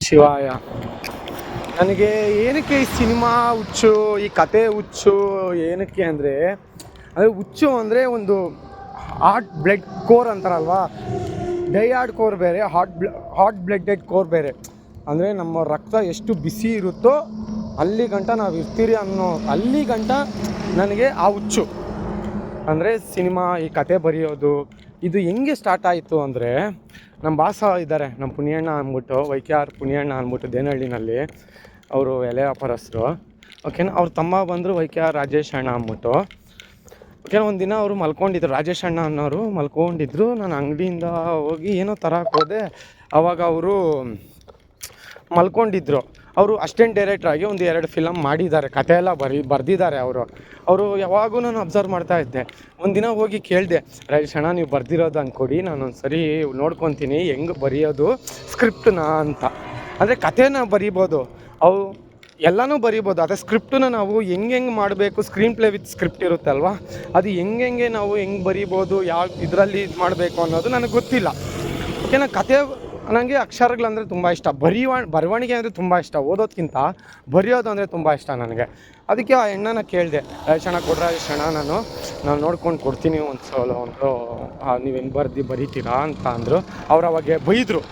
ಶಿವಾಯ. ನನಗೆ ಏನಕ್ಕೆ ಈ ಸಿನಿಮಾ ಹುಚ್ಚು, ಈ ಕತೆ ಹುಚ್ಚು ಏನಕ್ಕೆ ಅಂದರೆ ಹುಚ್ಚು ಅಂದರೆ ಒಂದು ಹಾಟ್ ಬ್ಲಡ್ ಕೋರ್ ಅಂತಾರಲ್ವಾ, ಡೈ ಹಾರ್ಡ್ ಕೋರ್ ಬೇರೆ, ಹಾಟ್ ಬ್ಲಡೆಡ್ ಕೋರ್ ಬೇರೆ. ಅಂದರೆ ನಮ್ಮ ರಕ್ತ ಎಷ್ಟು ಬಿಸಿ ಇರುತ್ತೋ ಅಲ್ಲಿ ಗಂಟ ನಾವು ಇರ್ತೀರಿ ಅನ್ನೋ ಅಲ್ಲಿ ಗಂಟ ನನಗೆ ಆ ಹುಚ್ಚು. ಅಂದರೆ ಸಿನಿಮಾ, ಈ ಕತೆ ಬರೆಯೋದು ಇದು ಹೆಂಗೆ ಸ್ಟಾರ್ಟ್ ಆಯಿತು ಅಂದರೆ, ನಮ್ಮ ಬಾಸ ಇದ್ದಾರೆ, ನಮ್ಮ ಪುಣ್ಯಣ್ಣ ಅಂದ್ಬಿಟ್ಟು, YKR ಪುಣ್ಯಣ್ಣ ಅಂದ್ಬಿಟ್ಟು ದೇನಹಳ್ಳಿನಲ್ಲಿ, ಅವರು ಎಲೆ ವ್ಯಾಪಾರಸ್ಥರು. ಓಕೆನಾ, ಅವ್ರ ತಮ್ಮ ಬಂದರು YKR ರಾಜೇಶ್ ಅಣ್ಣ ಅಂದ್ಬಿಟ್ಟು. ಓಕೆನಾ, ಒಂದಿನ ಅವರು ಮಲ್ಕೊಂಡಿದ್ರು, ರಾಜೇಶ್ ಅಣ್ಣ ಅನ್ನೋರು ಮಲ್ಕೊಂಡಿದ್ರು. ನಾನು ಅಂಗಡಿಯಿಂದ ಹೋಗಿ ಏನೋ ತರಕ್ಕೆ ಹೋದೆ. ಆವಾಗ ಅವರು ಮಲ್ಕೊಂಡಿದ್ರು. ಅವರು ಅಸಿಸ್ಟೆಂಟ್ ಡೈರೆಕ್ಟ್ರಾಗಿ ಒಂದು 2 ಫಿಲಮ್ ಮಾಡಿದ್ದಾರೆ, ಕತೆ ಎಲ್ಲ ಬರೆದಿದ್ದಾರೆ ಅವರು ಯಾವಾಗೂ ನಾನು ಅಬ್ಸರ್ವ್ ಮಾಡ್ತಾಯಿದ್ದೆ. ಒಂದಿನ ಹೋಗಿ ಕೇಳಿದೆ, ರಾಜೇಶ್ ಅಣ್ಣ ನೀವು ಬರೆದಿರೋದು ಅಂದ್ಕೊಡಿ, ನಾನೊಂದು ಸರಿ ನೋಡ್ಕೊತೀನಿ ಹೆಂಗೆ ಬರೆಯೋದು ಸ್ಕ್ರಿಪ್ಟನ್ನ ಅಂತ. ಅಂದರೆ ಕಥೆನ ಬರಿಬೋದು, ಅವು ಎಲ್ಲನೂ ಬರಿಬೋದು, ಅದೇ ಸ್ಕ್ರಿಪ್ಟನ್ನ ನಾವು ಹೆಂಗೆ ಮಾಡಬೇಕು, ಸ್ಕ್ರೀನ್ ಪ್ಲೇ ವಿತ್ ಸ್ಕ್ರಿಪ್ಟ್ ಇರುತ್ತೆ ಅಲ್ವಾ, ಅದು ಹೆಂಗೆ ನಾವು ಹೆಂಗೆ ಬರಿಬೋದು, ಯಾವ ಇದರಲ್ಲಿ ಇದು ಮಾಡಬೇಕು ಅನ್ನೋದು ನನಗೆ ಗೊತ್ತಿಲ್ಲ. ಓಕೆನಾ, ಕತೆ ನನಗೆ ಅಕ್ಷರಗಳಂದರೆ ತುಂಬ ಇಷ್ಟ, ಬರವಣಿಗೆ ಅಂದರೆ ತುಂಬ ಇಷ್ಟ, ಓದೋದಕ್ಕಿಂತ ಬರೆಯೋದು ಅಂದರೆ ತುಂಬ ಇಷ್ಟ ನನಗೆ. ಅದಕ್ಕೆ ಆ ಹೆಣ್ಣನ ಕೇಳಿದೆ, ರಾಜೇಶ್ ಅಣ್ಣ ಕೊಡ್ರ, ರಾಜೇಶ್ ಅಣ್ಣ ನಾನು ನೋಡ್ಕೊಂಡು ಕೊಡ್ತೀನಿ ಒಂದು ಸಲ, ನೀವು ಹೆಂಗೆ ಬರೀತೀರಾ ಅಂತ ಅಂದರು. ಅವ್ರು ಅವಾಗ ಬೈದರು,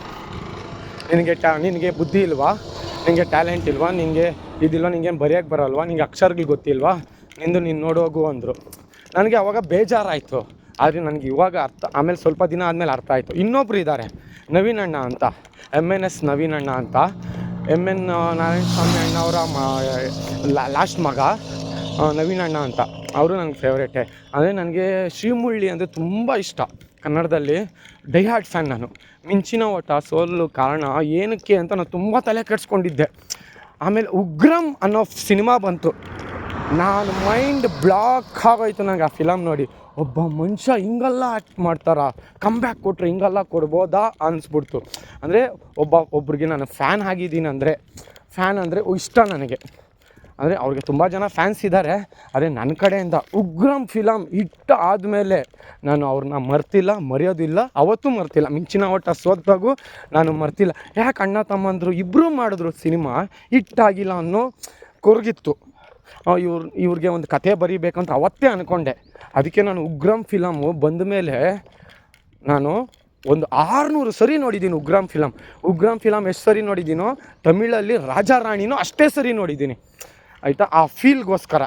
ನಿನಗೆ ಬುದ್ಧಿ ಇಲ್ವಾ, ನಿನಗೆ ಟ್ಯಾಲೆಂಟ್ ಇಲ್ವಾ, ನಿನಗೆ ಇದಿಲ್ವಾ, ನಿಂಗೇನು ಬರೆಯೋಕ್ಕೆ ಬರೋಲ್ವಾ, ನಿಂಗೆ ಅಕ್ಷರಗಳು ಗೊತ್ತಿಲ್ವಾ, ನೀನು ನೋಡೋಗು ಅಂದರು. ನನಗೆ ಅವಾಗ ಬೇಜಾರಾಯಿತು. ಆದರೆ ನನಗೆ ಇವಾಗ ಆಮೇಲೆ ಸ್ವಲ್ಪ ದಿನ ಆದಮೇಲೆ ಅರ್ಥ ಆಯಿತು. ಇನ್ನೊಬ್ರು ಇದ್ದಾರೆ, ನವೀನ್ ಅಣ್ಣ ಅಂತ, MNS ನವೀನ್ ಅಣ್ಣ ಅಂತ, MN ನಾರಾಯಣ ಸ್ವಾಮಿ ಅಣ್ಣ ಅವರ ಲಾಸ್ಟ್ ಮಗ ನವೀನ್ ಅಣ್ಣ ಅಂತ. ಅವರು ನನಗೆ ಫೇವ್ರೇಟೆ. ಅಂದರೆ ನನಗೆ ಶ್ರೀಮುರಳಿ ಅಂದರೆ ತುಂಬ ಇಷ್ಟ. ಕನ್ನಡದಲ್ಲಿ ಡೈ ಹಾರ್ಡ್ ಫ್ಯಾನ್ ನಾನು. ಮಿಂಚಿನ ಓಟ ಸೋಲು ಕಾರಣ ಏನಕ್ಕೆ ಅಂತ ನಾನು ತುಂಬ ತಲೆ ಕೆಡಿಸ್ಕೊಂಡಿದ್ದೆ. ಆಮೇಲೆ ಉಗ್ರಂ ಅನ್ನೋ ಸಿನಿಮಾ ಬಂತು, ನಾನು ಮೈಂಡ್ ಬ್ಲಾಕ್ ಆಗೋಯ್ತು ನನಗೆ ಆ ಫಿಲಮ್ ನೋಡಿ. ಒಬ್ಬ ಮನುಷ್ಯ ಹಿಂಗೆಲ್ಲ ಆ್ಯಕ್ಟ್ ಮಾಡ್ತಾರಾ, ಕಮ್ಬ್ಯಾಕ್ ಕೊಟ್ಟರೆ ಹಿಂಗೆಲ್ಲ ಕೊಡ್ಬೋದಾ ಅನಿಸ್ಬಿಡ್ತು. ಅಂದರೆ ಒಬ್ರಿಗೆ ನಾನು ಫ್ಯಾನ್ ಆಗಿದ್ದೀನಿ ಅಂದರೆ ಇಷ್ಟ ನನಗೆ. ಅಂದರೆ ಅವ್ರಿಗೆ ತುಂಬ ಜನ ಫ್ಯಾನ್ಸ್ ಇದ್ದಾರೆ, ಅದೇ ನನ್ನ ಕಡೆಯಿಂದ ಉಗ್ರಂ ಫಿಲಮ್ ಹಿಟ್ ಆದಮೇಲೆ ನಾನು ಅವ್ರನ್ನ ಮರೆಯೋದಿಲ್ಲ, ಅವತ್ತೂ ಮರ್ತಿಲ್ಲ. ಮಿಂಚಿನ ಓಟ ಸೋತಾಗೂ ನಾನು ಮರ್ತಿಲ್ಲ. ಯಾಕೆ ಅಣ್ಣ ತಮ್ಮಂದರು ಇಬ್ಬರೂ ಮಾಡಿದ್ರು ಸಿನಿಮಾ, ಹಿಟ್ಟಾಗಿಲ್ಲ ಅನ್ನೋ ಕೊರಗಿತ್ತು. ಇವ್ರಿಗೆ ಒಂದು ಕತೆ ಬರೀಬೇಕಂತ ಅವತ್ತೇ ಅಂದ್ಕೊಂಡೆ. ಅದಕ್ಕೆ ನಾನು ಉಗ್ರಂ ಫಿಲಮು ಬಂದ ಮೇಲೆ ನಾನು ಒಂದು 600 ಸರಿ ನೋಡಿದ್ದೀನಿ ಉಗ್ರಂ ಫಿಲಮ್ ಎಷ್ಟು ಸರಿ ನೋಡಿದ್ದೀನೋ, ತಮಿಳಲ್ಲಿ ರಾಜಾ ರಾಣಿನೂ ಅಷ್ಟೇ ಸರಿ ನೋಡಿದ್ದೀನಿ ಆಯಿತಾ. ಆ ಫೀಲ್ಗೋಸ್ಕರ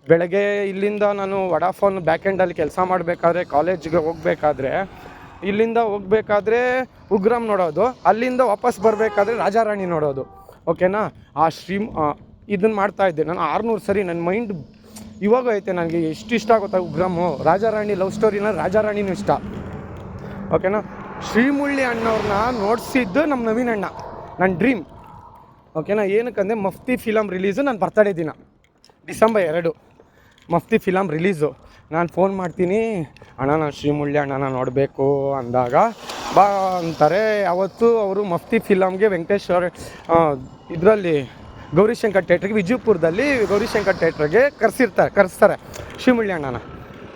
ಬೆಳಗ್ಗೆ ಇಲ್ಲಿಂದ ನಾನು ವಡಾಫೋನ್ ಬ್ಯಾಕ್ ಎಂಡಲ್ಲಿ ಕೆಲಸ ಮಾಡಬೇಕಾದ್ರೆ, ಕಾಲೇಜಿಗೆ ಹೋಗಬೇಕಾದ್ರೆ ಉಗ್ರಂ ನೋಡೋದು, ಅಲ್ಲಿಂದ ವಾಪಸ್ ಬರಬೇಕಾದ್ರೆ ರಾಜಾ ರಾಣಿ ನೋಡೋದು. ಓಕೆನಾ, ಇದನ್ನು ಮಾಡ್ತಾಯಿದ್ದೆ ನಾನು 600 ಸರಿ. ನನ್ನ ಮೈಂಡ್ ಇವಾಗ ಐತೆ, ನನಗೆ ಎಷ್ಟು ಇಷ್ಟ ಆಗುತ್ತಾ ಉಗ್ರಮು. ರಾಜಾ ರಾಣಿ ಲವ್ ಸ್ಟೋರಿನ ರಾಜಾ ರಾಣಿನೂ ಇಷ್ಟ. ಓಕೆನಾ, ಶ್ರೀಮುರಳಿ ಅಣ್ಣವ್ರನ್ನ ನೋಡಿಸಿದ್ದು ನಮ್ಮ ನವೀನ್ ಅಣ್ಣ, ನನ್ನ ಡ್ರೀಮ್. ಓಕೆನಾ, ಏನಕ್ಕಂದರೆ ಮಫ್ತಿ ಫಿಲಮ್ ರಿಲೀಸು ನನ್ನ ಬರ್ತಡೇ ದಿನ, ಡಿಸೆಂಬರ್ 2 ಮಫ್ತಿ ಫಿಲಮ್ ರಿಲೀಸು. ನಾನು ಫೋನ್ ಮಾಡ್ತೀನಿ, ಅಣ್ಣ ನಾನು ಶ್ರೀಮುರಳಿ ಅಣ್ಣನ ನೋಡಬೇಕು ಅಂದಾಗ ಬಾ ಅಂತಾರೆ. ಅವತ್ತು ಅವರು ಮಫ್ತಿ ಫಿಲಮ್ಗೆ ವೆಂಕಟೇಶ್ವರ ಇದರಲ್ಲಿ ಗೌರಿಶಂಕರ್ ಥಿಯೇಟ್ರಿಗೆ, ವಿಜಯಪುರದಲ್ಲಿ ಗೌರಿಶಂಕರ್ ಥಿಯೇಟ್ರಿಗೆ ಕರೆಸ್ತಾರೆ ಶ್ರೀಮುರಳಿ ಅಣ್ಣನ.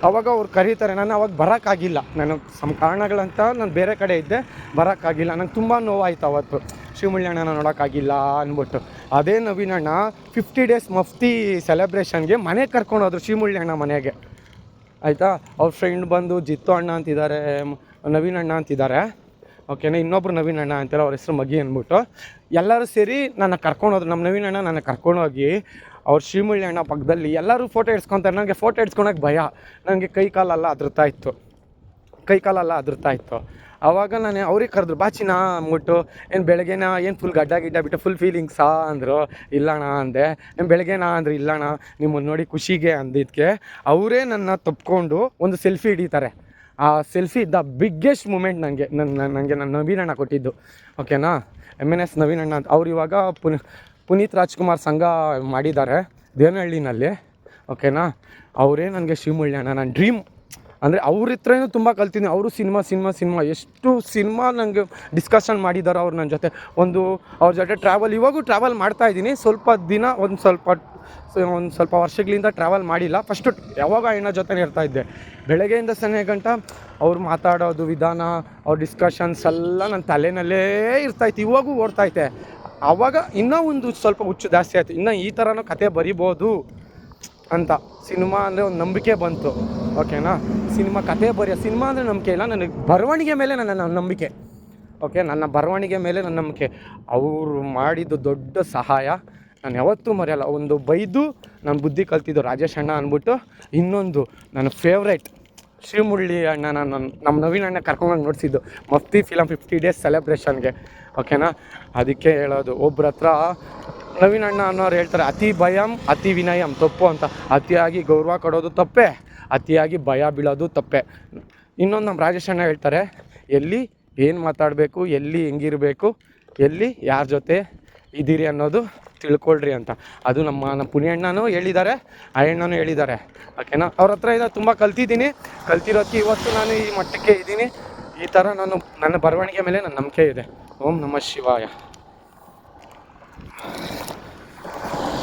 ಅವಾಗ ಅವ್ರು ಕರೀತಾರೆ. ನಾನು ಅವಾಗ ಬರೋಕ್ಕಾಗಿಲ್ಲ, ನಾನು ಕಾರಣಗಳಂತ ನಾನು ಬೇರೆ ಕಡೆ ಇದ್ದೆ, ಬರೋಕ್ಕಾಗಿಲ್ಲ. ನಂಗೆ ತುಂಬ ನೋವಾಯಿತು ಅವತ್ತು, ಶ್ರೀಮುರಳಿ ಅಣ್ಣನ ನೋಡೋಕ್ಕಾಗಿಲ್ಲ ಅಂದ್ಬಿಟ್ಟು. ಅದೇ ನವೀನ್ ಅಣ್ಣ 50 ಡೇಸ್ ಮಫ್ತಿ ಸೆಲೆಬ್ರೇಷನ್ಗೆ ಮನೆಗೆ ಕರ್ಕೊಂಡೋದ್ರು, ಶ್ರೀಮುರಳಿ ಅಣ್ಣ ಮನೆಗೆ ಆಯಿತಾ. ಅವ್ರ ಫ್ರೆಂಡ್ ಬಂದು ಜಿತ್ತು ಅಣ್ಣ ಅಂತಿದ್ದಾರೆ, ನವೀನ್ ಅಣ್ಣ ಅಂತಿದ್ದಾರೆ. ಓಕೆನಾ, ಇನ್ನೊಬ್ರು ನವೀನ್ ಅಣ್ಣ ಅಂತಾರೆ, ಅವ್ರ ಹೆಸರು ಮಗಿ ಅಂದ್ಬಿಟ್ಟು. ಎಲ್ಲರೂ ಸೇರಿ ನನ್ನ ಕರ್ಕೊಂಡೋದ್ರು, ನಮ್ಮ ನವೀನ್ ಅಣ್ಣ ನನ್ನ ಕರ್ಕೊಂಡೋಗಿ ಅವ್ರು ಶ್ರೀಮುರಳಿ ಅಣ್ಣ ಪಕ್ಕದಲ್ಲಿ ಎಲ್ಲರೂ ಫೋಟೋ ಇಡ್ಸ್ಕೊತಾರೆ. ನನಗೆ ಫೋಟೋ ಇಡ್ಸ್ಕೊಳಕ್ಕೆ ಭಯ, ನನಗೆ ಕೈ ಕಾಲೆಲ್ಲ ಅದರ್ತಾ ಇತ್ತು. ಆವಾಗ ನಾನು ಅವ್ರಿಗೆ ಕರೆದ್ರು, ಬಾಚಿನ ಅಂದ್ಬಿಟ್ಟು. ಬೆಳಗ್ಗೆನ ಫುಲ್ ಗಡ್ಡ ಬಿಟ್ಟು ಫುಲ್ ಫೀಲಿಂಗ್ಸಾ ಅಂದರು. ಇಲ್ಲಣ್ಣ ಅಂದೆ. ಬೆಳಗ್ಗೆನಾ ಅಂದ್ರೆ ಇಲ್ಲಣ್ಣ ನಿಮ್ಮನ್ನು ನೋಡಿ ಖುಷಿಗೆ ಅಂದಿದ್ದಕ್ಕೆ ಅವರೇ ನನ್ನ ತಪ್ಪಿಕೊಂಡು ಒಂದು ಸೆಲ್ಫಿ ಹಿಡಿತಾರೆ. ಆ ಸೆಲ್ಫಿ ದ ಬಿಗ್ಗೆಸ್ಟ್ ಮೂಮೆಂಟ್ ನನಗೆ ನನ್ನ ನವೀನ್ ಅಣ್ಣ ಕೊಟ್ಟಿದ್ದು. ಓಕೆನಾ, MNS ನವೀನ್ ಅಣ್ಣ ಅಂತ. ಅವ್ರು ಇವಾಗ ಪುನೀತ್ ರಾಜ್ಕುಮಾರ್ ಸಂಘ ಮಾಡಿದ್ದಾರೆ ದೇವನಹಳ್ಳಿನಲ್ಲಿ. ಓಕೆನಾ, ಅವರೇ ನನಗೆ ಶ್ರೀಮುರಳಿ ಅಣ್ಣ ನನ್ನ ಡ್ರೀಮ್ ಅಂದರೆ ಅವ್ರ ಹತ್ರನೂ ತುಂಬ ಕಲ್ತಿದ್ದೀನಿ. ಅವರು ಸಿನಿಮಾ ಎಷ್ಟು ಸಿನಿಮಾ ನನಗೆ ಡಿಸ್ಕಷನ್ ಮಾಡಿದ್ದಾರೆ ಅವ್ರು ನನ್ನ ಜೊತೆ. ಅವ್ರ ಜೊತೆ ಇವಾಗೂ ಟ್ರಾವೆಲ್ ಮಾಡ್ತಾಯಿದ್ದೀನಿ. ಒಂದು ಸ್ವಲ್ಪ ವರ್ಷಗಳಿಂದ ಟ್ರಾವೆಲ್ ಮಾಡಿಲ್ಲ. ಫಸ್ಟು ಯಾವಾಗ ಅಣ್ಣ ಜೊತೆ ಇರ್ತಾಯಿದ್ದೆ, ಬೆಳಗ್ಗೆಯಿಂದ ಸಂಜೆ ಗಂಟ ಅವ್ರು ಮಾತಾಡೋದು ವಿಧಾನ, ಅವ್ರ ಡಿಸ್ಕಷನ್ಸ್ ಎಲ್ಲ ನನ್ನ ತಲೆನಲ್ಲೇ ಇರ್ತಾಯಿತ್ತು. ಇವಾಗೂ ಓಡ್ತೈತೆ. ಆವಾಗ ಇನ್ನೂ ಒಂದು ಸ್ವಲ್ಪ ಹುಚ್ಚು ಜಾಸ್ತಿ ಆಯಿತು, ಇನ್ನೂ ಈ ಥರನೂ ಕತೆ ಬರಿಬೋದು ಅಂತ. ಸಿನಿಮಾ ಅಂದರೆ ಒಂದು ನಂಬಿಕೆ ಬಂತು. ಓಕೆನಾ, ಸಿನಿಮಾ ಅಂದರೆ ನಂಬಿಕೆ ಇಲ್ಲ, ನನಗೆ ಬರವಣಿಗೆ ಮೇಲೆ ನನ್ನ ನಂಬಿಕೆ. ಓಕೆ, ನನ್ನ ಬರವಣಿಗೆ ಮೇಲೆ ನನ್ನ ನಂಬಿಕೆ. ಅವರು ಮಾಡಿದ್ದು ದೊಡ್ಡ ಸಹಾಯ ನಾನು ಯಾವತ್ತೂ ಮರೆಯಲ್ಲ. ಒಂದು ಬೈದು ನಾನು ಬುದ್ಧಿ ಕಲ್ತಿದ್ದು ರಾಜೇಶ್ ಅಣ್ಣ ಅಂದ್ಬಿಟ್ಟು. ಇನ್ನೊಂದು ನನ್ನ ಫೇವ್ರೇಟ್ ಶ್ರೀಮುರಳಿ ಅಣ್ಣ, ನಮ್ಮ ನವೀನ್ ಅಣ್ಣ ಕರ್ಕೊಂಡೋಗಿ ನೋಡಿಸಿದ್ದು ಮಫ್ತಿ ಫಿಲಮ್ 50 ಡೇಸ್ ಸೆಲೆಬ್ರೇಷನ್ಗೆ. ಓಕೆನಾ, ಅದಕ್ಕೆ ಹೇಳೋದು, ಒಬ್ರ ಹತ್ರ ನವೀನ್ ಅಣ್ಣ ಅನ್ನೋರು ಹೇಳ್ತಾರೆ, ಅತಿ ಭಯಂ ಅತಿ ವಿನಯಂ ತಪ್ಪು ಅಂತ. ಅತಿಯಾಗಿ ಗೌರವ ಕೊಡೋದು ತಪ್ಪೆ, ಅತಿಯಾಗಿ ಭಯ ಬೀಳೋದು ತಪ್ಪೆ. ಇನ್ನೊಂದು ನಮ್ಮ ರಾಜೇಶ್ ಅಣ್ಣ ಹೇಳ್ತಾರೆ, ಎಲ್ಲಿ ಏನು ಮಾತಾಡಬೇಕು, ಎಲ್ಲಿ ಹೆಂಗಿರಬೇಕು, ಎಲ್ಲಿ ಯಾರ ಜೊತೆ ಇದ್ದೀರಿ ಅನ್ನೋದು ತಿಳ್ಕೊಳ್ರಿ ಅಂತ. ಅದು ನಮ್ಮ ಪುಣ್ಯಣ್ಣನೂ ಹೇಳಿದ್ದಾರೆ, ಅಯ್ಯಣ್ಣನೂ ಹೇಳಿದ್ದಾರೆ. ಓಕೆನಾ, ಅವ್ರ ಹತ್ರ ತುಂಬ ಕಲ್ತಿರೋದಕ್ಕೆ ಇವತ್ತು ನಾನು ಈ ಮಟ್ಟಕ್ಕೆ ಇದ್ದೀನಿ. ಈ ಥರ ನನ್ನ ಬರವಣಿಗೆ ಮೇಲೆ ನನ್ನ ನಂಬಿಕೆ ಇದೆ. ಓಂ ನಮಃ ಶಿವಾಯ.